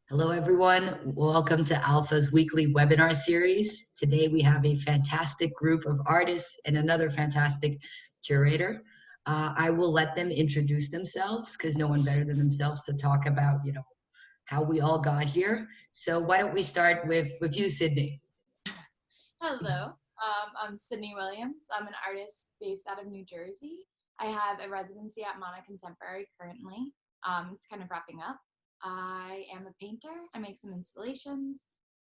Hello, everyone. Welcome to Alpha's weekly webinar series. Today, we have a fantastic group of artists and another fantastic curator. I will let them introduce themselves because no one better than themselves to talk about, how we all got here. So why don't we start with you, Sydney? Hello, I'm Cydney Williams. I'm an artist based out of New Jersey. I have a residency at Mana Contemporary currently. It's kind of wrapping up. I am a painter. I make some installations.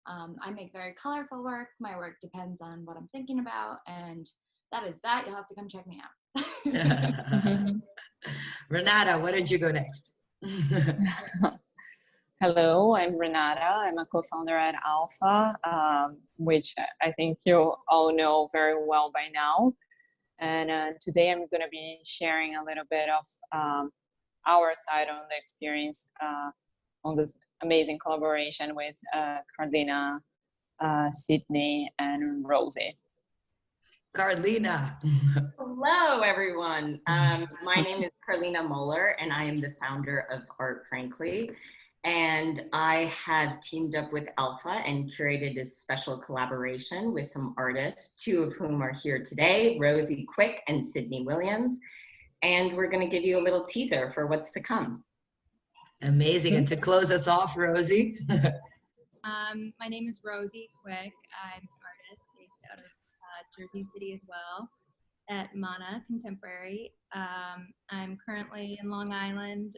I make very colorful work. My work depends on what I'm thinking about, and that is that. You'll have to come check me out. Renata, why don't you go next? Hello, I'm Renata. I'm a co-founder at Alpha, which I think you all know very well by now. And today I'm going to be sharing a little bit of our side on the experience on this amazing collaboration with Karline, Sidney, and Rosie. Karline. Hello, everyone. My name is Karline Moeller, and I am the founder of Art Frankly. And I have teamed up with Alpha and curated a special collaboration with some artists, two of whom are here today, Rosie Quick and Cydney Williams. And we're going to give you a little teaser for what's to come. Amazing. And to close us off, Rosie. My name is Rosie Quick. I'm an artist based out of Jersey City as well at Mana Contemporary. I'm currently in Long Island,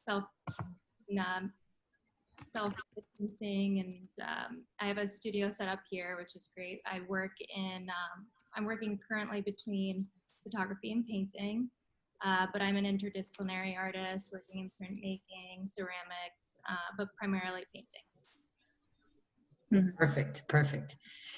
self-distancing, and I have a studio set up here, which is great. I'm working currently between photography and painting, but I'm an interdisciplinary artist working in printmaking, ceramics, but primarily painting. Perfect.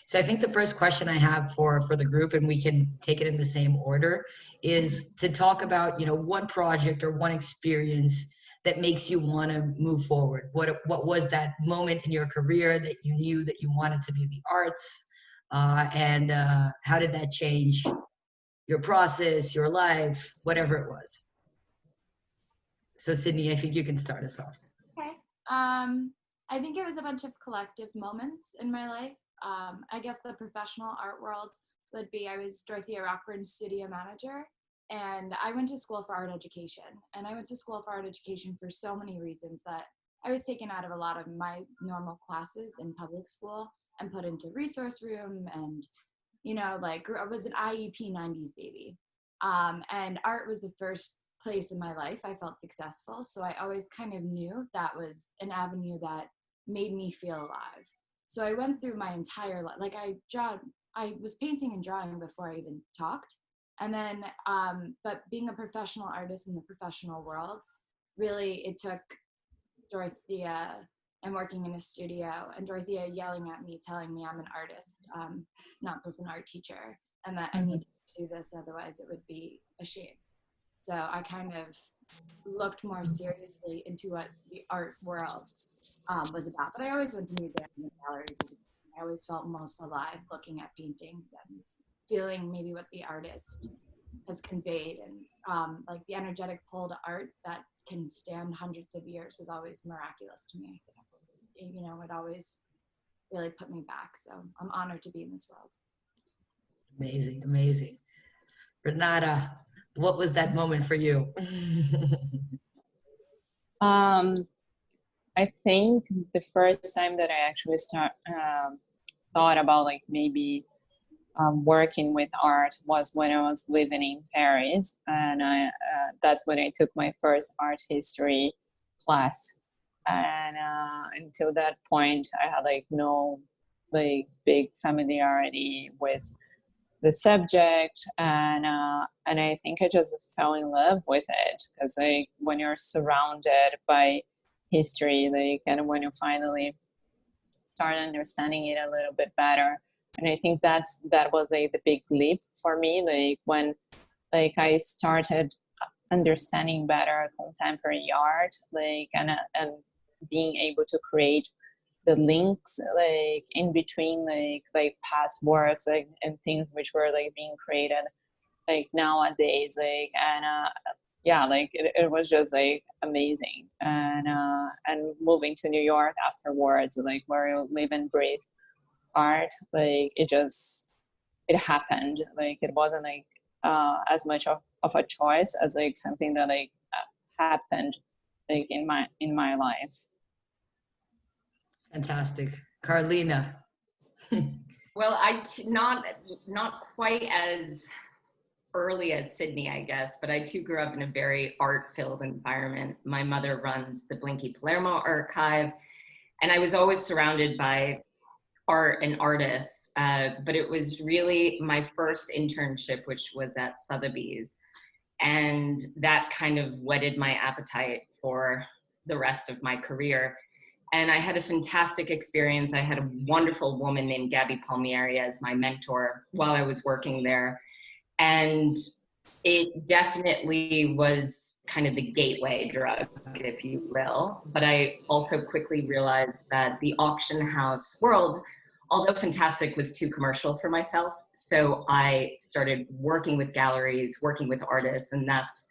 So I think the first question I have for the group, and we can take it in the same order, is to talk about, one project or one experience that makes you want to move forward. What was that moment in your career that you knew that you wanted to be in the arts? And how did that change your process, your life, whatever it was? So Sydney, I think you can start us off. Okay. I think it was a bunch of collective moments in my life. I guess the professional art world would be, I was Dorothea Rockburn's studio manager, and I went to school for art education. And I went to school for art education for so many reasons that I was taken out of a lot of my normal classes in public school and put into resource room, and, I was an IEP 90s baby. And art was the first place in my life I felt successful. So I always kind of knew that was an avenue that made me feel alive. So I went through my entire life, I was painting and drawing before I even talked. And then, but being a professional artist in the professional world, really it took Dorothea and working in a studio, and Dorothea yelling at me, telling me I'm an artist, not just an art teacher, and that I need to pursue this, otherwise it would be a shame. So I kind of looked more seriously into what the art world was about. But I always went to museums and galleries. I always felt most alive looking at paintings and feeling maybe what the artist has conveyed, and like the energetic pull to art that can stand hundreds of years was always miraculous to me. So, it always really put me back. So I'm honored to be in this world. Amazing. Renata, what was that moment for you? I think the first time that I actually thought about maybe working with art was when I was living in Paris, and that's when I took my first art history class. And until that point, I had no big familiarity with the subject, and I think I just fell in love with it, because when you're surrounded by history, and when you finally start understanding it a little bit better, and I think that was the big leap for me, when I started understanding better contemporary art, and being able to create the links in between past works and things which were being created nowadays, and yeah, like it was just like amazing. And moving to New York afterwards, like where you live and breathe art, like it happened. Like it wasn't like as much of a choice as like something that like happened like in my life. Fantastic. Karlina. Well, not quite as early as Sydney, I guess, but I too grew up in a very art-filled environment. My mother runs the Blinky Palermo Archive, and I was always surrounded by art and artists, but it was really my first internship, which was at Sotheby's, and that kind of whetted my appetite for the rest of my career. And I had a fantastic experience. I had a wonderful woman named Gabby Palmieri as my mentor while I was working there. And it definitely was kind of the gateway drug, if you will. But I also quickly realized that the auction house world, although fantastic, was too commercial for myself. So I started working with galleries, working with artists, and that's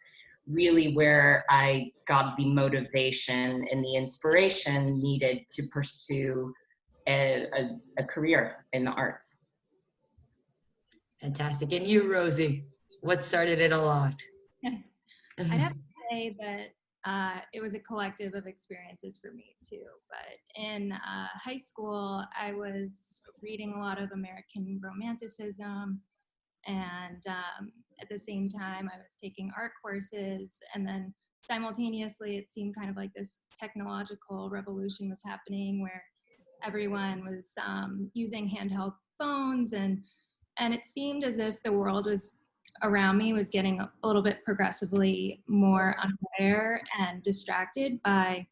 really where I got the motivation and the inspiration needed to pursue a career in the arts. Fantastic. And you, Rosie, what started it all out? I'd have to say that it was a collective of experiences for me too. But in high school, I was reading a lot of American Romanticism, and at the same time, I was taking art courses, and then simultaneously, it seemed kind of like this technological revolution was happening where everyone was using handheld phones, and it seemed as if the world was around me was getting a little bit progressively more unaware and distracted by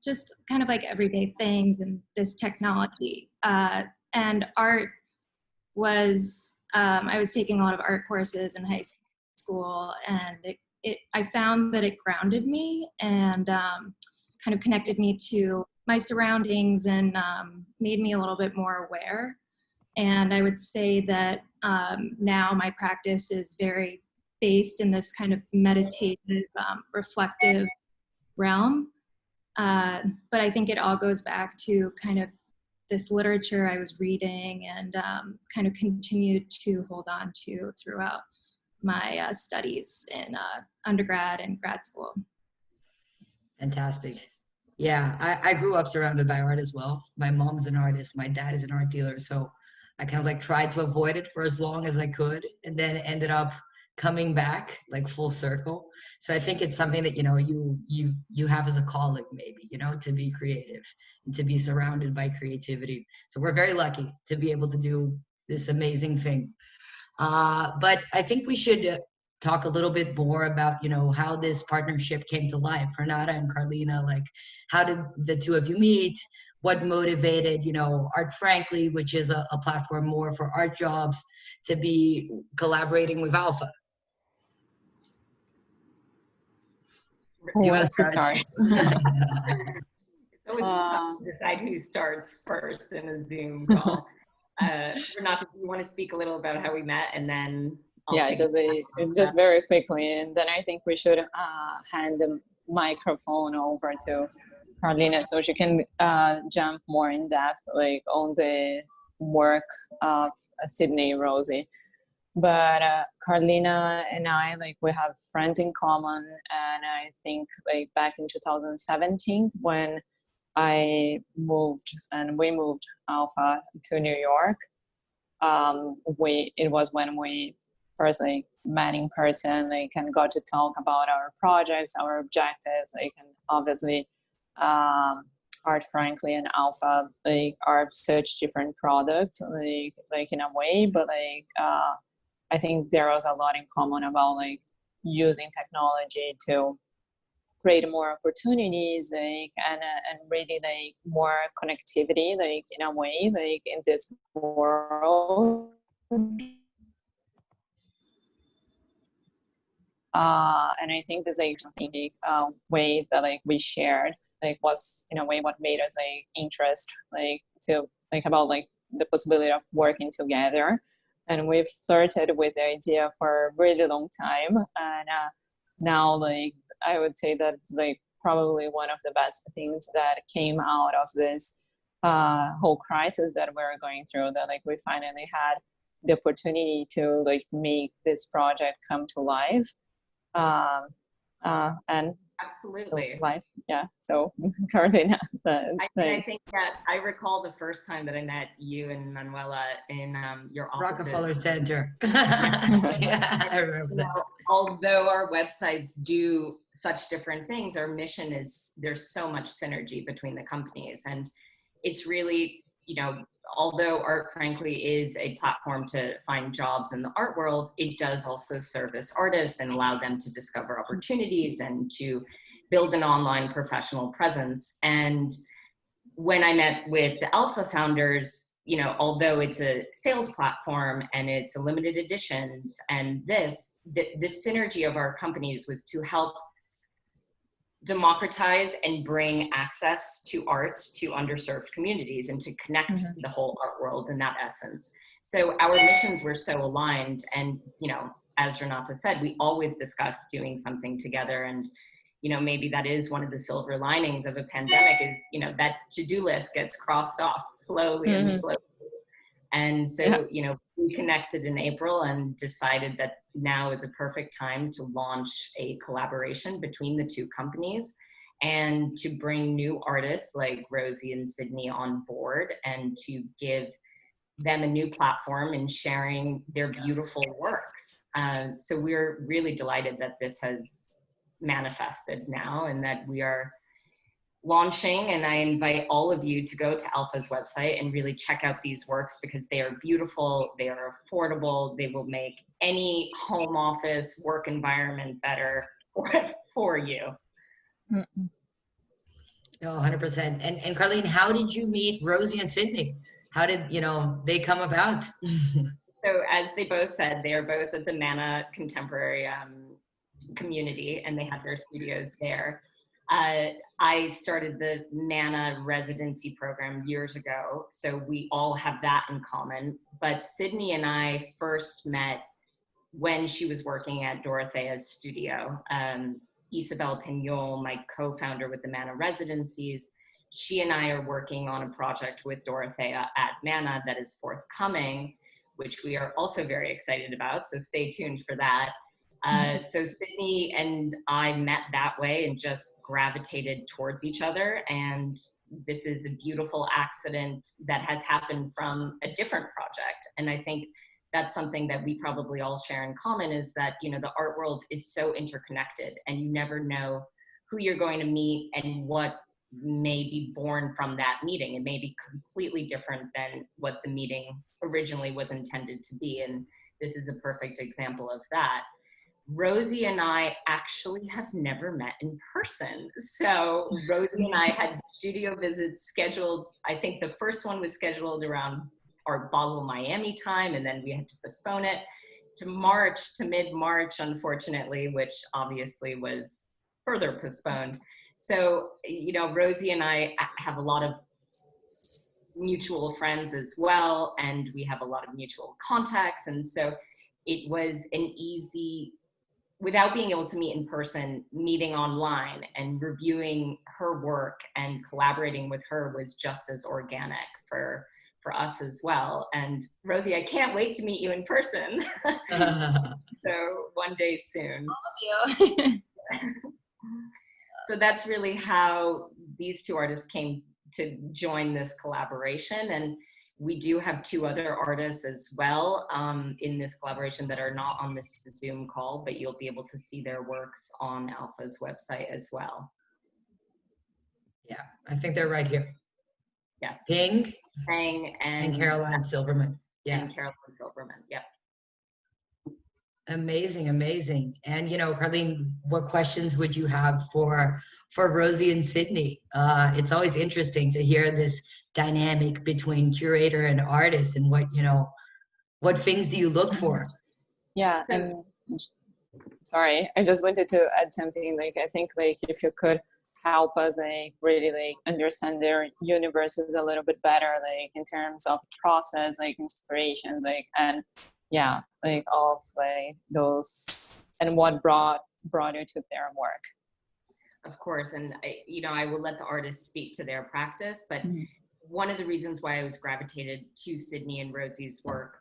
just kind of like everyday things and this technology. And art was, I was taking a lot of art courses in high school, and I found that it grounded me and kind of connected me to my surroundings and made me a little bit more aware. And I would say that now my practice is very based in this kind of meditative, reflective realm. But I think it all goes back to kind of this literature I was reading and kind of continued to hold on to throughout my studies in undergrad and grad school. Fantastic. Yeah, I grew up surrounded by art as well. My mom's an artist. My dad is an art dealer. So I kind of like tried to avoid it for as long as I could, and then ended up coming back like full circle. So I think it's something that, you know, you have as a calling, maybe, you know, to be creative and to be surrounded by creativity. So we're very lucky to be able to do this amazing thing. But I think we should talk a little bit more about, you know, how this partnership came to life. Renata and Karlina, like, how did the two of you meet? What motivated, you know, Art Frankly, which is a platform more for art jobs, to be collaborating with Alpha? Who wants to start? It's always tough to decide who starts first in a Zoom call. Renata, do you want to speak a little about how we met, and then just very quickly, and then I think we should hand the microphone over to Karlina so she can jump more in depth, like on the work of Cydney, Rosie. But Karlina and I, like, we have friends in common, and I think like back in 2017 when we moved Alpha to New York, it was when we first like met in person, like, and got to talk about our projects, our objectives, like, and obviously Art Frankly and Alpha like are such different products, like in a way, but like I think there was a lot in common about like using technology to create more opportunities, like, and really like more connectivity, like in a way, like in this world. And I think this like way that like we shared like was in a way what made us like interest like to like about like the possibility of working together. and we've flirted with the idea for a really long time. And now, like, I would say that it's like probably one of the best things that came out of this whole crisis that we're going through, that like we finally had the opportunity to like make this project come to life. And Absolutely. so life, yeah. So currently, I think that I recall the first time that I met you and Manuela in your offices. Rockefeller Center. Yeah, I remember that. Although our websites do such different things, our mission is, there's so much synergy between the companies, and it's really, you know, although Art Frankly is a platform to find jobs in the art world, it does also service artists and allow them to discover opportunities and to build an online professional presence. And when I met with the Alpha founders, you know, although it's a sales platform and it's a limited editions, and the synergy of our companies was to help democratize and bring access to arts to underserved communities and to connect the whole art world in that essence. So our missions were so aligned, and, you know, as Renata said, we always discuss doing something together. And, you know, maybe that is one of the silver linings of a pandemic is, you know, that to-do list gets crossed off slowly and slowly. And so, you know, we connected in April and decided that now is a perfect time to launch a collaboration between the two companies and to bring new artists like Rosie and Sidney on board and to give them a new platform in sharing their beautiful works. So we're really delighted that this has manifested now and that we are launching, and I invite all of you to go to Alpha's website and really check out these works because they are beautiful, they are affordable, they will make any home office work environment better for you. No, 100%. And Karline, how did you meet Rosie and Sidney? How did, you know, they come about? So as they both said, they are both at the Mana Contemporary community and they have their studios there. I started the Mana residency program years ago, so we all have that in common. But Sidney and I first met when she was working at Dorothea's studio. Isabel Pignol, my co-founder with the Mana residencies, she and I are working on a project with Dorothea at Mana that is forthcoming, which we are also very excited about, so stay tuned for that. So Sidney and I met that way and just gravitated towards each other. And this is a beautiful accident that has happened from a different project. And I think that's something that we probably all share in common is that, you know, the art world is so interconnected and you never know who you're going to meet and what may be born from that meeting. It may be completely different than what the meeting originally was intended to be. And this is a perfect example of that. Rosie and I actually have never met in person. So Rosie and I had studio visits scheduled. I think the first one was scheduled around our Basel, Miami time, and then we had to postpone it to mid-March, unfortunately, which obviously was further postponed. So, you know, Rosie and I have a lot of mutual friends as well, and we have a lot of mutual contacts. And so it was an easy, without being able to meet in person, meeting online and reviewing her work and collaborating with her was just as organic for us as well. And Rosie, I can't wait to meet you in person. So one day soon. All of you. So that's really how these two artists came to join this collaboration. And we do have two other artists as well in this collaboration that are not on this Zoom call, but you'll be able to see their works on Alpha's website as well. Yeah, I think they're right here. Yes. Ping and Karline Silverman. Yeah. And Karline Silverman. Yep. Amazing, amazing. And, you know, Karline, what questions would you have for Rosie and Sidney? It's always interesting to hear this dynamic between curator and artist and what, you know, what things do you look for? Yeah, and sorry, I just wanted to add something. Like, I think like if you could help us like really like understand their universes a little bit better, like in terms of process, like inspiration, like, and yeah, like all of like those and what brought you to their work. Of course, and I will let the artists speak to their practice, but Mhm. one of the reasons why I was gravitated to Cydney and Rosie's work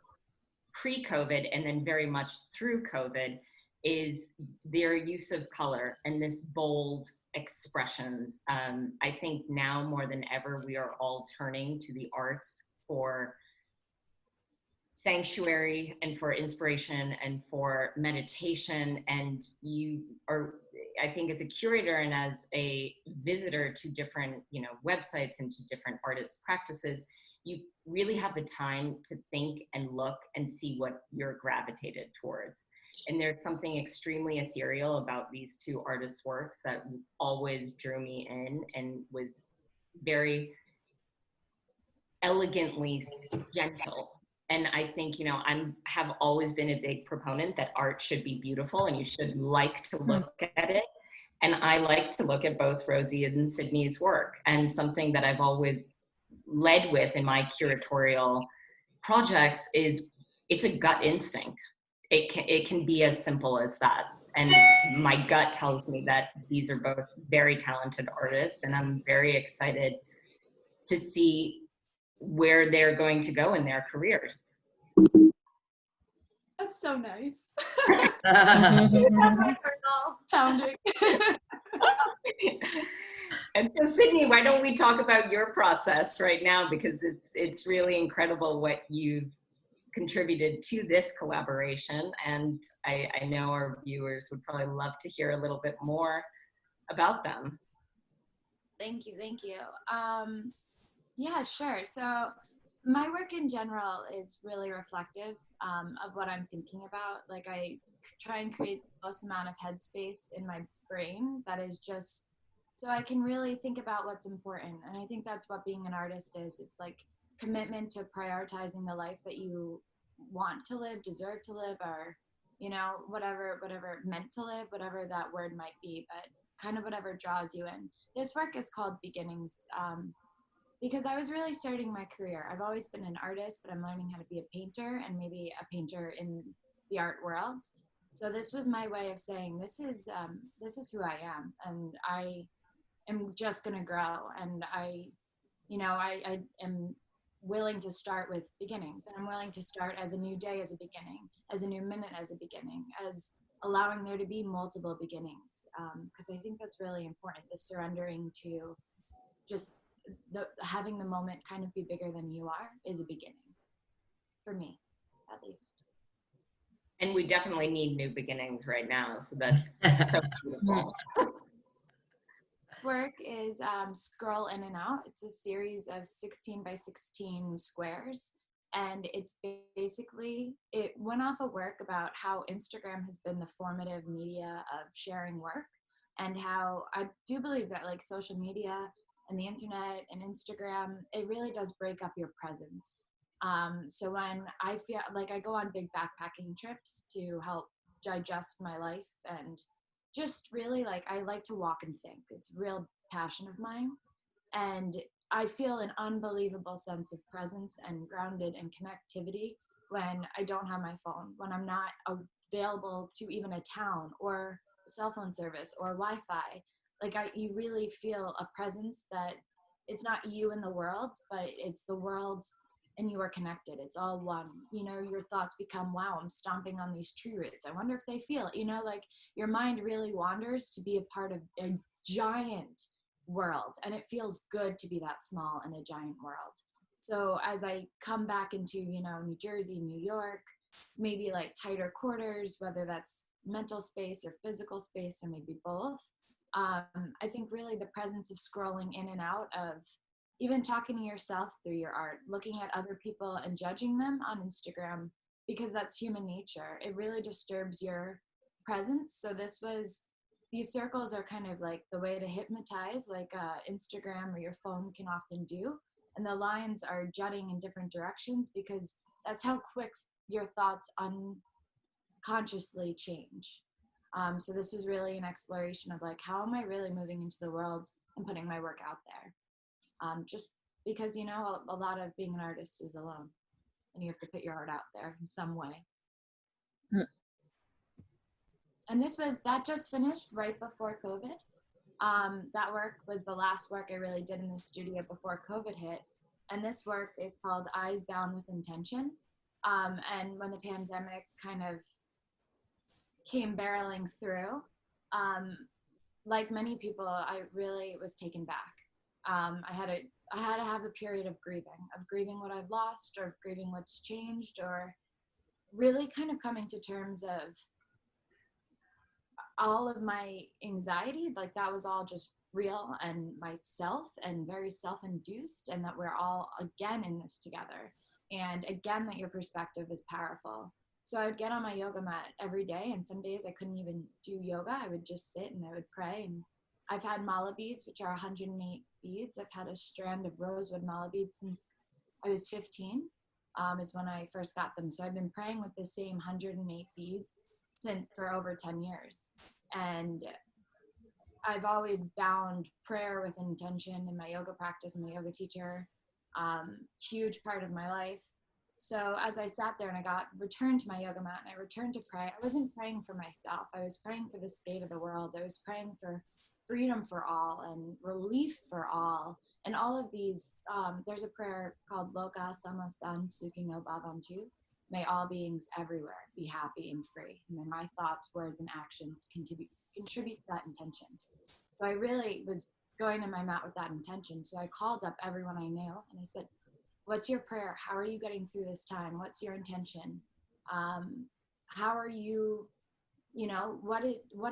pre-COVID and then very much through COVID is their use of color and this bold expressions. I think now more than ever, we are all turning to the arts for sanctuary and for inspiration and for meditation. And I think as a curator and as a visitor to different, websites and to different artists' practices, you really have the time to think and look and see what you're gravitated towards. And there's something extremely ethereal about these two artists' works that always drew me in and was very elegantly gentle. And I think, have always been a big proponent that art should be beautiful and you should like to look at it. And I like to look at both Rosie and Cydney's work. And something that I've always led with in my curatorial projects is it's a gut instinct. It can be as simple as that. And my gut tells me that these are both very talented artists, and I'm very excited to see where they're going to go in their careers. That's so nice. Uh, My heart all pounding. And so, Sidney, why don't we talk about your process right now? Because it's really incredible what you've contributed to this collaboration. And I know our viewers would probably love to hear a little bit more about them. Thank you. Yeah, sure. So my work in general is really reflective of what I'm thinking about. Like I try and create the most amount of headspace in my brain that is just so I can really think about what's important. And I think that's what being an artist is. It's like commitment to prioritizing the life that you want to live, deserve to live, or, whatever meant to live, whatever that word might be, but kind of whatever draws you in. This work is called Beginnings. Because I was really starting my career. I've always been an artist, but I'm learning how to be a painter and maybe a painter in the art world. So this was my way of saying, this is who I am, and I am just gonna grow. And I am willing to start with beginnings. And I'm willing to start as a new day as a beginning, as a new minute as a beginning, as allowing there to be multiple beginnings. Because I think that's really important, the surrendering to just having the moment kind of be bigger than you are is a beginning for me, at least. And we definitely need new beginnings right now. So that's so beautiful. Work is Scroll In and Out. It's a series of 16 by 16 squares. And it's basically, it went off a work about how Instagram has been the formative media of sharing work, and how I do believe that like social media and the internet and Instagram, it really does break up your presence. So when I feel like I go on big backpacking trips to help digest my life, and just really like I like to walk and think. It's a real passion of mine. And I feel an unbelievable sense of presence and grounded and connectivity when I don't have my phone, when I'm not available to even a town or cell phone service or Wi-Fi. Like you really feel a presence that it's not you in the world, but it's the world's, and you are connected. It's all one. Your thoughts become, wow, I'm stomping on these tree roots. I wonder if they feel it. Like your mind really wanders to be a part of a giant world, and it feels good to be that small in a giant world. So as I come back into, New Jersey, New York, maybe like tighter quarters, whether that's mental space or physical space or maybe both, I think really the presence of scrolling in and out of even talking to yourself through your art, looking at other people and judging them on Instagram, because that's human nature. It really disturbs your presence. So these circles are kind of like the way to hypnotize, like Instagram or your phone can often do. And the lines are jutting in different directions because that's how quick your thoughts unconsciously change. So this was really an exploration of like, how am I really moving into the world and putting my work out there? Just because, a lot of being an artist is alone, and you have to put your art out there in some way. And that just finished right before COVID. That work was the last work I really did in the studio before COVID hit. And this work is called Eyes Bound with Intention. And when the pandemic kind of came barreling through, like many people, I really was taken back. I had to have a period of grieving what I've lost, or of grieving what's changed, or really kind of coming to terms of all of my anxiety, like that was all just real and myself and very self-induced, and that we're all again in this together, and again that your perspective is powerful. So I would get on my yoga mat every day, and some days I couldn't even do yoga. I would just sit and I would pray. And I've had mala beads, which are 108 beads. I've had a strand of rosewood mala beads since I was 15, is when I first got them. So I've been praying with the same 108 beads for over 10 years. And I've always bound prayer with intention in my yoga practice. I'm a yoga teacher, huge part of my life. So as I sat there and I got returned to my yoga mat and I returned to pray, I wasn't praying for myself. I was praying for the state of the world. I was praying for freedom for all and relief for all. And all of these, there's a prayer called Loka Samastan Sukhino Bhavantu. May all beings everywhere be happy and free. And may my thoughts, words, and actions contribute to that intention. So I really was going to my mat with that intention. So I called up everyone I knew and I said, what's your prayer? How are you getting through this time? What's your intention? How are you, what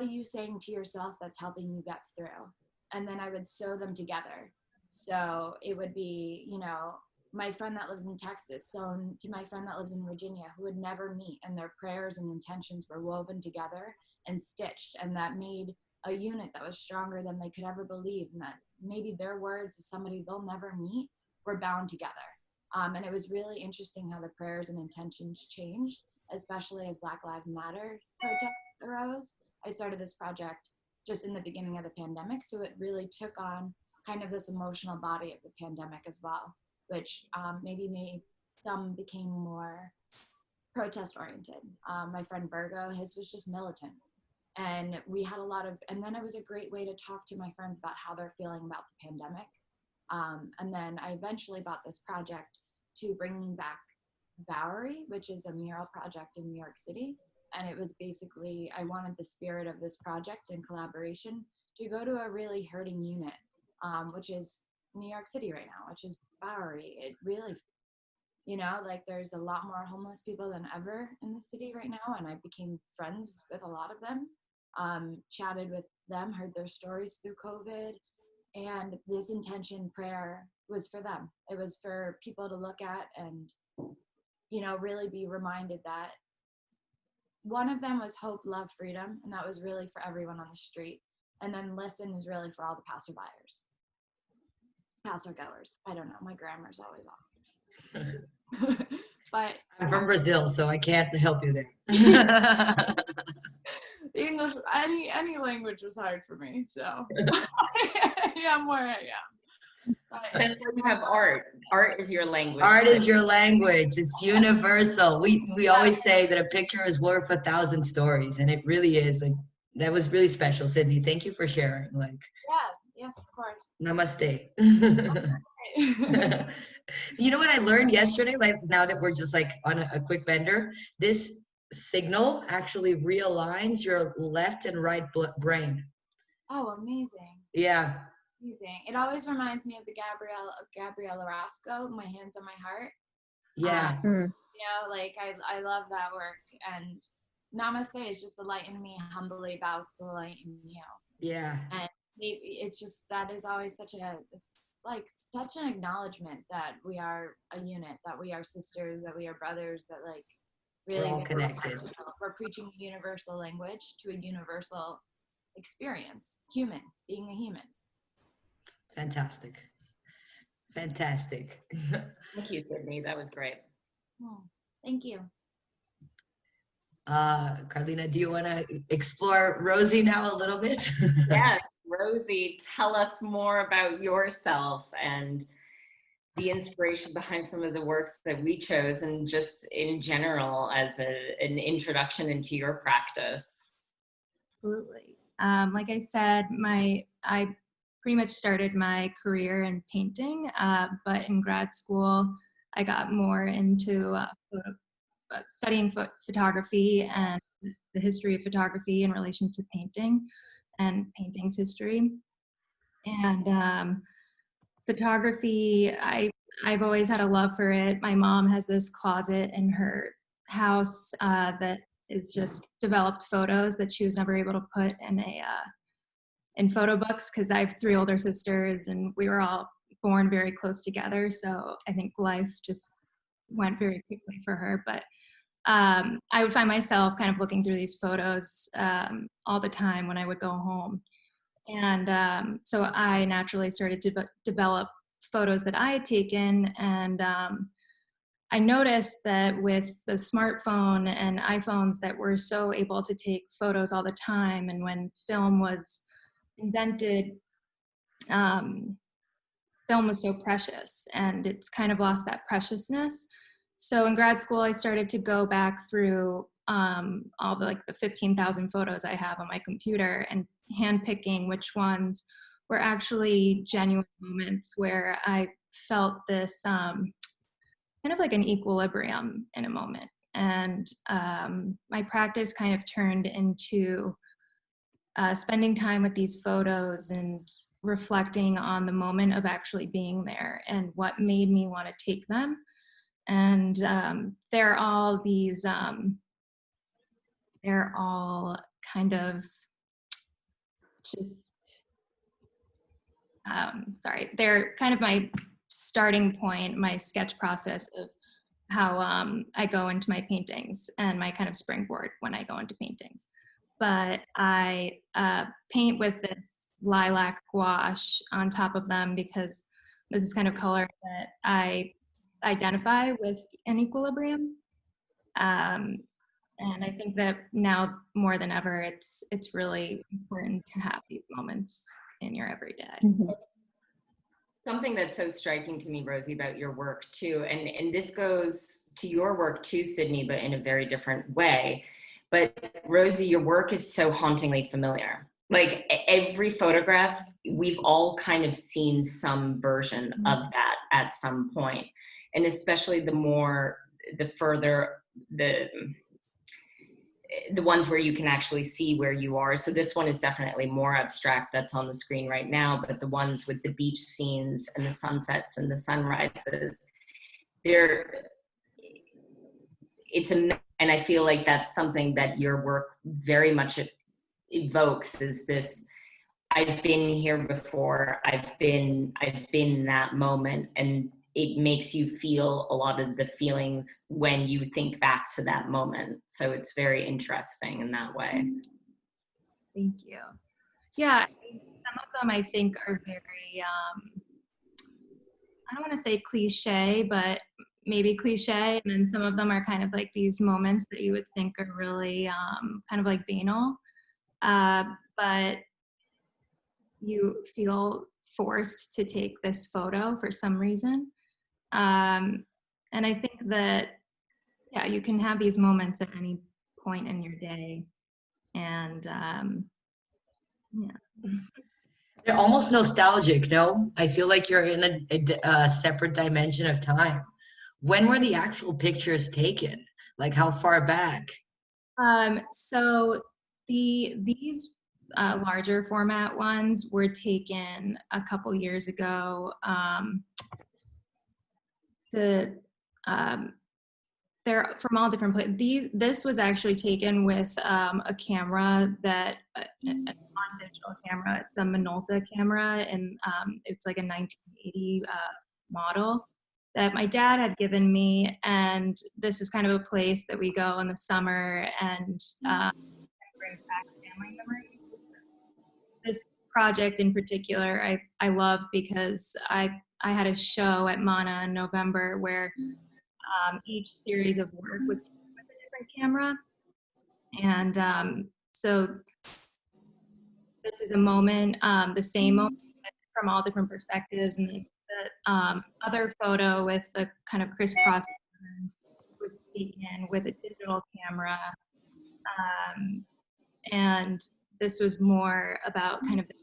are you saying to yourself that's helping you get through? And then I would sew them together. So it would be, my friend that lives in Texas sewn to my friend that lives in Virginia, who would never meet, and their prayers and intentions were woven together and stitched, and that made a unit that was stronger than they could ever believe, and that maybe their words of somebody they'll never meet were bound together. And it was really interesting how the prayers and intentions changed, especially as Black Lives Matter protests arose. I started this project just in the beginning of the pandemic, so it really took on kind of this emotional body of the pandemic as well, which maybe made some became more protest oriented. My friend Virgo, his was just militant. And we had a lot of, and then it was a great way to talk to my friends about how they're feeling about the pandemic. And then I eventually bought this project to bringing back Bowery, which is a mural project in New York City. And it was basically, I wanted the spirit of this project in collaboration to go to a really hurting unit, which is New York City right now, which is Bowery. It really, there's a lot more homeless people than ever in the city right now. And I became friends with a lot of them, chatted with them, heard their stories through COVID. And this intention prayer was for them. It was for people to look at and, really be reminded that one of them was hope, love, freedom. And that was really for everyone on the street. And then listen is really for all the passergoers. I don't know. My grammar's always off. But I'm from Brazil, so I can't help you there. English, any language was hard for me, so yeah, I'm where I am. That's why you have art. Art is your language. Art is your language. It's universal. We always say that a picture is worth 1,000 stories, and it really is. That was really special, Sidney. Thank you for sharing. Yes, of course. Namaste. You know what I learned yesterday? Now that we're just on a quick bender, this signal actually realigns your left and right brain. Oh, amazing. Yeah. Amazing. It always reminds me of the Gabrielle Orozco, My Hands on My Heart. Yeah. I love that work. And Namaste is just the light in me humbly bows to the light in you. Yeah. And it's just, that is always such an acknowledgement that we are a unit, that we are sisters, that we are brothers, that really we're all connected. We're preaching a universal language to a universal experience, being a human. Fantastic. Thank you, Sydney. That was great. Oh, thank you. Karline, do you want to explore Rosie now a little bit? Yes, Rosie, tell us more about yourself and the inspiration behind some of the works that we chose, and just in general as an introduction into your practice. Absolutely. Like I said, I pretty much started my career in painting, but in grad school, I got more into studying photography and the history of photography in relation to painting and painting's history. And photography, I've always had a love for it. My mom has this closet in her house that is just developed photos that she was never able to put in photo books, because I have 3 older sisters and we were all born very close together. So I think life just went very quickly for her. But I would find myself kind of looking through these photos all the time when I would go home. And so I naturally started to develop photos that I had taken. And I noticed that with the smartphone and iPhones that were so able to take photos all the time, and when film was invented, film was so precious, and it's kind of lost that preciousness. So in grad school, I started to go back through all the 15,000 photos I have on my computer and handpicking which ones were actually genuine moments where I felt this kind of like an equilibrium in a moment. And my practice kind of turned into spending time with these photos and reflecting on the moment of actually being there and what made me want to take them. And they're all kind of just, they're kind of my starting point, my sketch process of how I go into my paintings and my kind of springboard when I go into paintings. But I paint with this lilac gouache on top of them because this is kind of color that I identify with an equilibrium. And I think that now more than ever, it's really important to have these moments in your everyday. Mm-hmm. Something that's so striking to me, Rosie, about your work too, and this goes to your work too, Sidney, but in a very different way. But Rosie, your work is so hauntingly familiar. Like every photograph, we've all kind of seen some version of that at some point. And especially the further, the ones where you can actually see where you are. So this one is definitely more abstract, that's on the screen right now, but the ones with the beach scenes and the sunsets and the sunrises, and I feel like that's something that your work very much evokes, is this, I've been here before, I've been in that moment, and it makes you feel a lot of the feelings when you think back to that moment. So it's very interesting in that way. Thank you. Yeah, some of them I think are very, I don't want to say cliche, but maybe cliche. And then some of them are kind of like these moments that you would think are really kind of like banal. But you feel forced to take this photo for some reason. And I think that, yeah, you can have these moments at any point in your day. And yeah. They're almost nostalgic, no? I feel like you're in a separate dimension of time. When were the actual pictures taken? Like how far back? So these larger format ones were taken a couple years ago. They're from all different places. This was actually taken with a camera that, a non-digital camera. It's a Minolta camera, and it's like a 1980 model that my dad had given me. And this is kind of a place that we go in the summer, and brings back family memories. This project in particular, I love because I had a show at Mana in November where each series of work was taken with a different camera. And so this is a moment, the same moment from all different perspectives. And other photo with the kind of crisscross was taken with a digital camera. And this was more about kind of the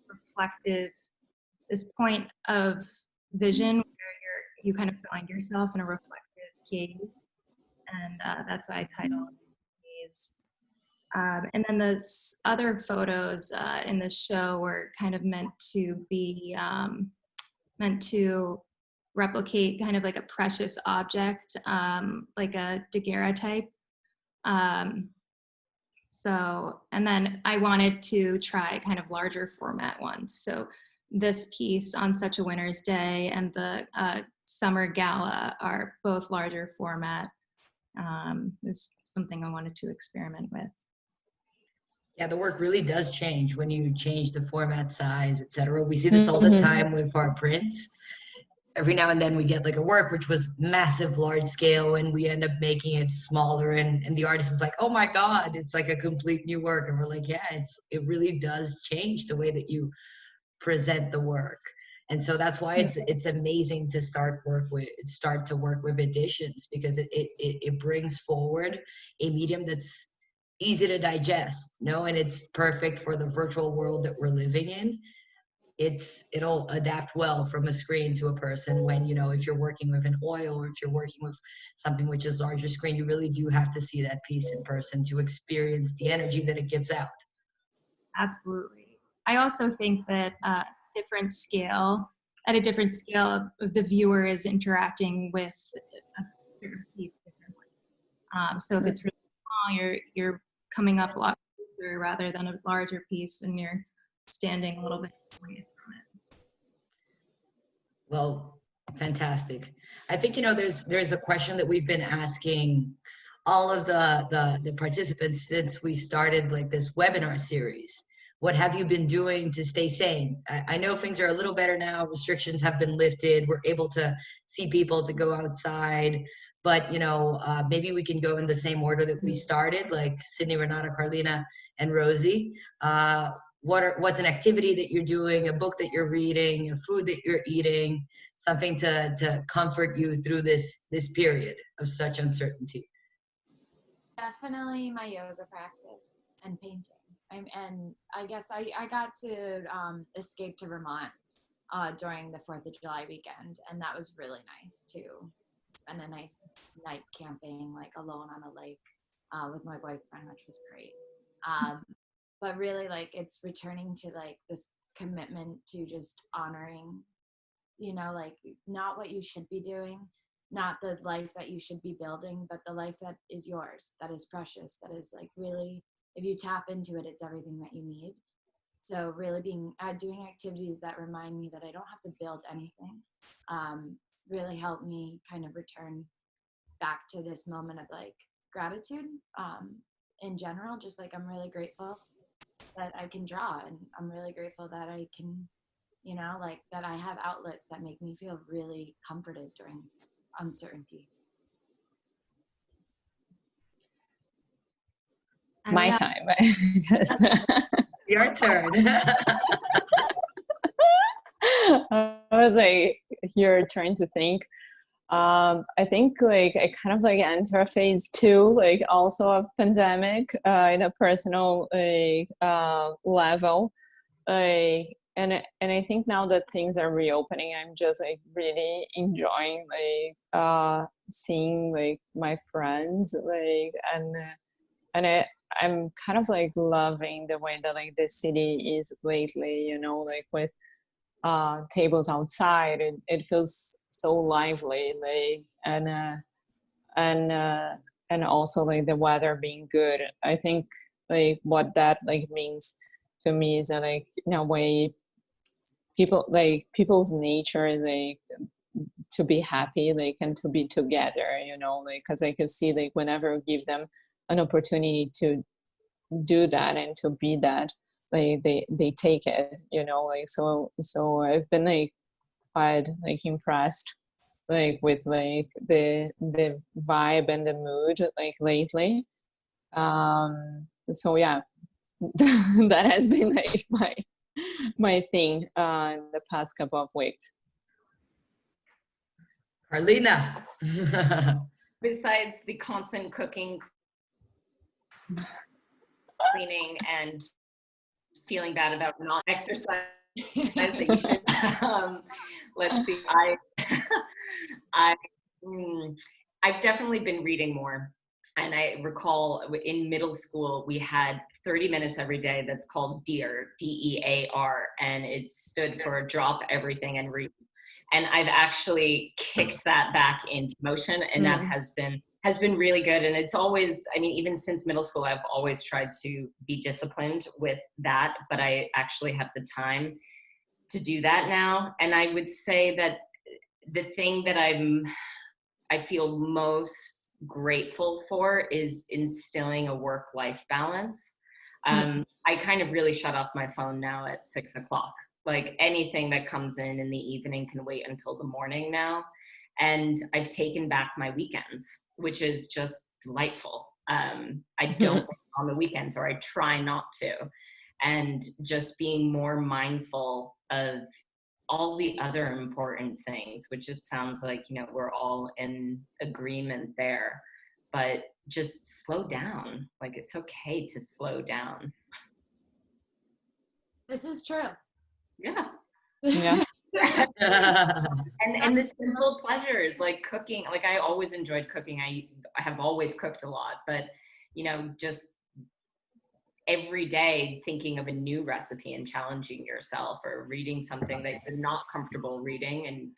reflective, this point of vision where you kind of find yourself in a reflective gaze. And that's why I titled Gaze. And then those other photos in the show were kind of meant to be, meant to replicate kind of like a precious object, like a daguerreotype. So, and then I wanted to try kind of larger format ones. So this piece on Such a Winter's Day and the Summer Gala are both larger format. Is something I wanted to experiment with. Yeah, the work really does change when you change the format, size, etc. We see this all the time with our prints. Every now and then we get like a work which was massive, large scale, and we end up making it smaller, and the artist is like, oh my God, it's like a complete new work. And we're like, yeah, it really does change the way that you present the work. And so that's why it's amazing to start to work with editions, because it brings forward a medium that's easy to digest, and it's perfect for the virtual world that we're living in. It'll adapt well from a screen to a person when, if you're working with an oil or if you're working with something which is larger screen, you really do have to see that piece in person to experience the energy that it gives out. Absolutely. I also think that at a different scale, the viewer is interacting with a piece differently. So if it's really small, you're coming up a lot closer rather than a larger piece when you're standing a little bit ways from it. Well, fantastic. I think, there's a question that we've been asking all of the participants since we started like this webinar series. What have you been doing to stay sane? I know things are a little better now. Restrictions have been lifted. We're able to see people, to go outside. But, maybe we can go in the same order that we started, like Sidney, Renata, Karline, and Rosie. What's an activity that you're doing, a book that you're reading, a food that you're eating, something to comfort you through this period of such uncertainty? Definitely my yoga practice and painting. And I guess I got to escape to Vermont during the 4th of July weekend, and that was really nice to spend a nice night camping, like alone on a lake with my boyfriend, which was great. But really, like, it's returning to like this commitment to just honoring, like not what you should be doing, not the life that you should be building, but the life that is yours, that is precious, that is like really, if you tap into it, it's everything that you need. So really doing activities that remind me that I don't have to build anything, really helped me kind of return back to this moment of like gratitude in general. Just like, I'm really grateful that I can draw, and I'm really grateful that I can, like that I have outlets that make me feel really comforted during uncertainty. My time. Your turn. I was like here trying to think. I think like I kind of like enter phase 2, like also of pandemic in a personal level. And I think now that things are reopening, I'm just like really enjoying like seeing like my friends, like and I'm kind of like loving the way that like the city is lately, like with tables outside. It feels so lively, like and also like the weather being good. I think like what that like means to me is that like in a way people's nature is like to be happy, like, and to be together, like, because I could see like whenever we give them an opportunity to do that and to be that, like they take it, like so I've been like quite like impressed like with like the vibe and the mood like lately. So yeah, that has been like my thing in the past couple of weeks. Karlina. Besides the constant cooking, cleaning, and feeling bad about not exercising that you should. Let's see. I've definitely been reading more. And I recall in middle school, we had 30 minutes every day that's called DEAR, DEAR, and it stood for Drop Everything and Read. And I've actually kicked that back into motion, and that has been really good. And it's always, I mean, even since middle school, I've always tried to be disciplined with that, but I actually have the time to do that now. And I would say that the thing that I feel most grateful for is instilling a work-life balance. I kind of really shut off my phone now at 6 o'clock. Like anything that comes in the evening can wait until the morning now. And I've taken back my weekends, which is just delightful. I don't work on the weekends, or I try not to. And just being more mindful of all the other important things, which it sounds like, you know, we're all in agreement there, but just slow down. Like, it's okay to slow down. This is true. Yeah. Yeah. And the simple pleasures like cooking. Like, I always enjoyed cooking. I have always cooked a lot, but, you know, just every day thinking of a new recipe and challenging yourself, or reading something that you're not comfortable reading and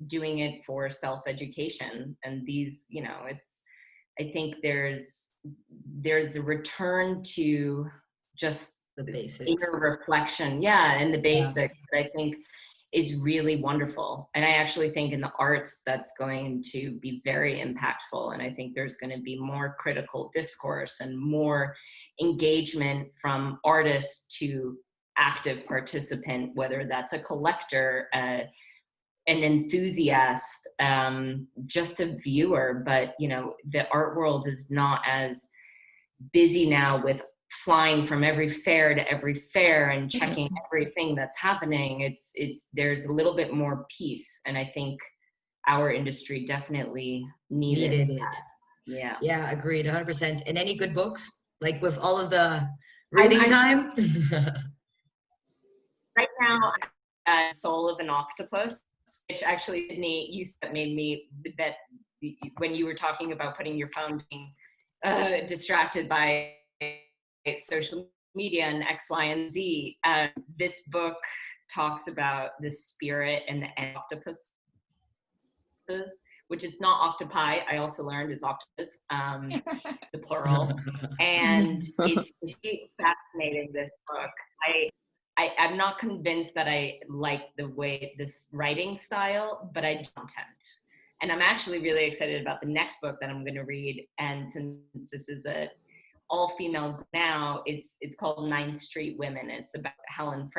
doing it for self-education. And these, you know, I think there's a return to just The basics. inner reflection. Yeah. And the basics that I think is really wonderful. And I actually think in the arts, that's going to be very impactful. And I think there's going to be more critical discourse and more engagement from artists to active participant, whether that's a collector, an enthusiast, just a viewer. But, you know, the art world is not as busy now with flying from every fair to every fair and checking everything that's happening. It's there's a little bit more peace, and I think our industry definitely needed it. Yeah, Agreed, 100%. And any good books, like with all of the reading time? Right now, Soul of an Octopus, which actually, Sydney, you said made me that when you were talking about putting your phone, being distracted by social media and X, Y, and Z. This book talks about the spirit and the octopuses, which is not octopi. I also learned it's octopus, the plural. And it's really fascinating, this book. I'm not convinced that I like the way this writing style, but I content. And I'm actually really excited about the next book that I'm going to read. And since this is a all-female now, it's called 9th Street Women. It's about Helen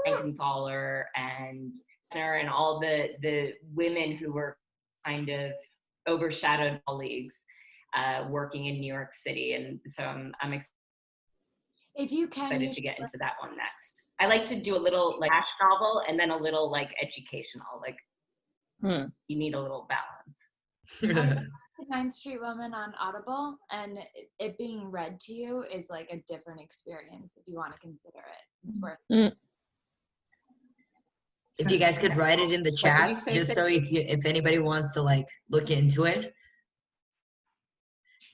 Frankenthaler and all the women who were kind of overshadowed colleagues working in New York City. And so I'm excited. If you can, excited to get into that one next. I like to do a little like flash novel and then a little like educational. Like you need a little balance. 9th Street Woman on Audible, and it being read to you is like a different experience if you want to consider it. It's worth it. If you guys could write it in the chat, just so if anybody wants to like look into it.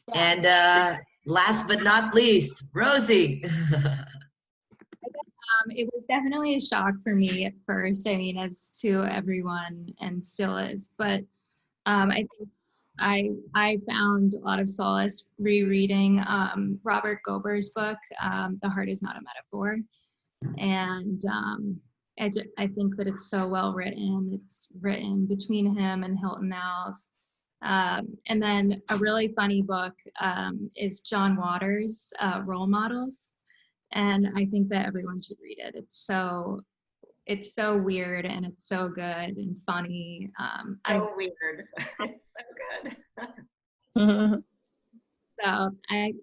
Yeah. And last but not least, Rosie. It was definitely a shock for me at first, I mean, as to everyone, and still is, but I think I found a lot of solace rereading Robert Gober's book, The Heart is Not a Metaphor. And I think that it's so well written. It's written between him and Hilton Als. And then a really funny book is John Waters' Role Models. And I think that everyone should read it. It's so weird, and it's so good and funny. Weird. It's so good. So I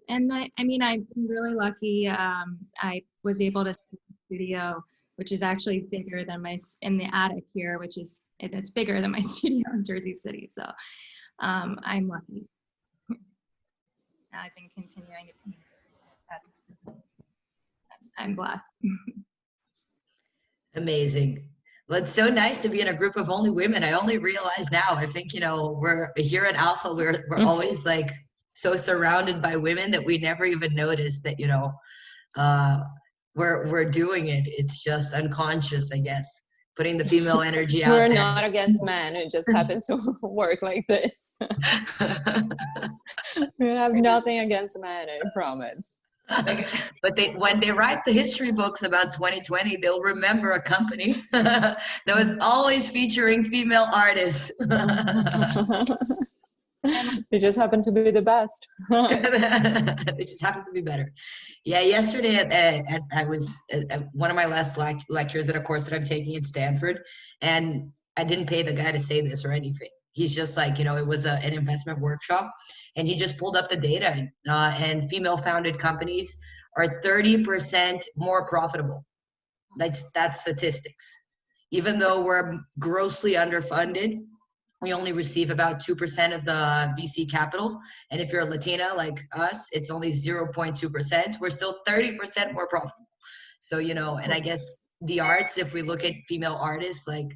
mean, I've been really lucky. I was able to see the studio which is actually bigger than in the attic here, it's bigger than my studio in Jersey City. So I'm lucky. I've been continuing to paint. I'm blessed. Amazing. Well, it's so nice to be in a group of only women. I only realize now, I think, we're here at Alpha, we're always like so surrounded by women that we never even noticed that, we're doing it. It's just unconscious, I guess, putting the female energy out We're there. not against men. It just happens to work like this. We have nothing against men, I promise. But when they write the history books about 2020, they'll remember a company that was always featuring female artists. They just happen to be the best. They just happen to be better. Yeah, yesterday I was at one of my last lectures at a course that I'm taking at Stanford, and I didn't pay the guy to say this or anything. He's just like, it was an investment workshop, and he just pulled up the data, and female-founded companies are 30% more profitable. That's statistics. Even though we're grossly underfunded, we only receive about 2% of the VC capital. And if you're a Latina like us, it's only 0.2%. We're still 30% more profitable. So, and I guess the arts, if we look at female artists, like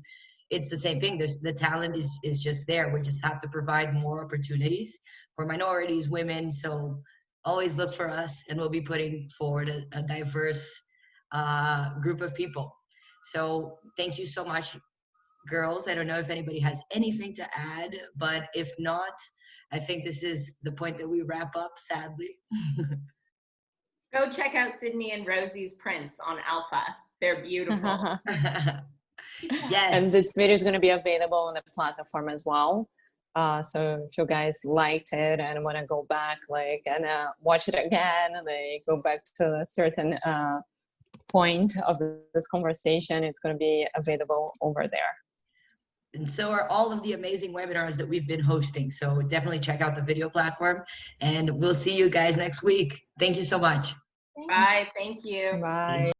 it's the same thing. The talent is just there. We just have to provide more opportunities for minorities, women. So always look for us, and we'll be putting forward a diverse group of people. So thank you so much, girls. I don't know if anybody has anything to add, but if not, I think this is the point that we wrap up, sadly. Go check out Cydney and Rosie's prints on Alpha. They're beautiful. Yes. And this video is going to be available on the platform as well. So if you guys liked it and want to go back and watch it again, go back to a certain point of this conversation, it's going to be available over there. And so are all of the amazing webinars that we've been hosting. So definitely check out the video platform, and we'll see you guys next week. Thank you so much. Bye. Thank you. Bye.